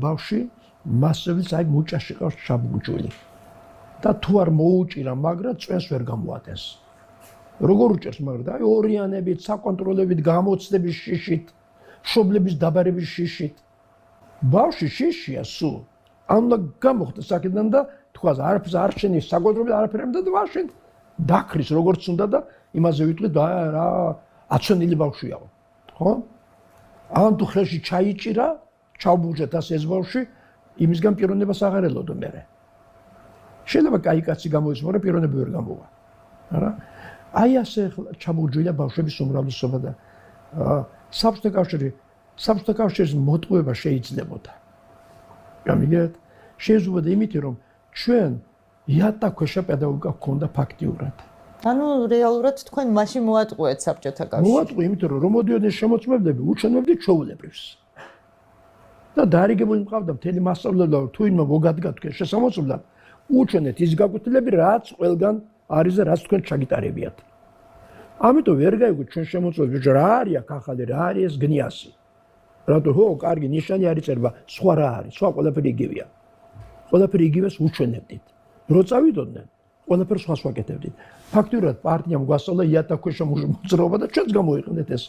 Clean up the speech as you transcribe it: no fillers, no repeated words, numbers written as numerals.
ბავში მასწავლებს აი მუჭაში ყავს ჩაბურჯული და თუ არ მოუჭირა მაგრამ წვენს ვერ გამოატენს როგორ უჭერს მაგრამ და აი ორიანებით საკონტროლებით გამოცდების შიშით მშობლების დაბარების შიშით ბავში შიშია სულ ამდა გამოხდა საკიდან და თქვა არაფერს არ შენის საკონტროლებით არაფერი და ვაშენ დაქრის როგორც უნდა და იმაზე ვიტყვი და რა აცონილი ბავშვიაო ხო ან თუ ხელში ჩაიჭირა ჩავბურჯეთ ასე ეს ბავში იმისგან პიროვნებას აღარ ელოდო მე შეიძლება კაი კაცი გამოიცნო მაგრამ პიროვნება ვერ გამოვა არა აი ასე ჩაბურჯულია ბავშვების უმრავლესობა და საბჭოთა კავშირის მოტყუება შეიძლებოდა გამიგეთ შეიძლება იმით რომ ჩვენ იატაკქვეშა პედაგოგიკა გქონდა ფაქტიურად ანუ რეალურად თქვენ მაშინ მოატყუეთ საბჭოთა კავშირს მოატყვი იმიტომ რომ მოდიოდნენ შემოწმებლები უჩვენებდით ჩვეულებრივს და დაარიგებული მყავდა მთელი მასწავლებლობა თუ იმმა მოგადგა თქვენ შესამოწმებლად უჩვენეთ ის გაკვეთილები რაც ყველგან არის და რაც თქვენ ჩაგიტარებიათ ამიტომ ვერ გაიგოთ ჩვენ შემოწმებლები რა არის აქ ახალი რა არის ეს გნიასი რატო ხო კარგი ნიშანი არის წერება სხვა რა არის სხვა ყველაფერი იგივეა ყველაფერი იგივეს უჩვენებდით რო წავიდოდნენ ყველაფერს სხვას ვაკეთებდით ფაქტიურად პარტიამ გვასწავლა იატაკქვეშა მოძრაობა და ჩვენც გამოიყენეთ ეს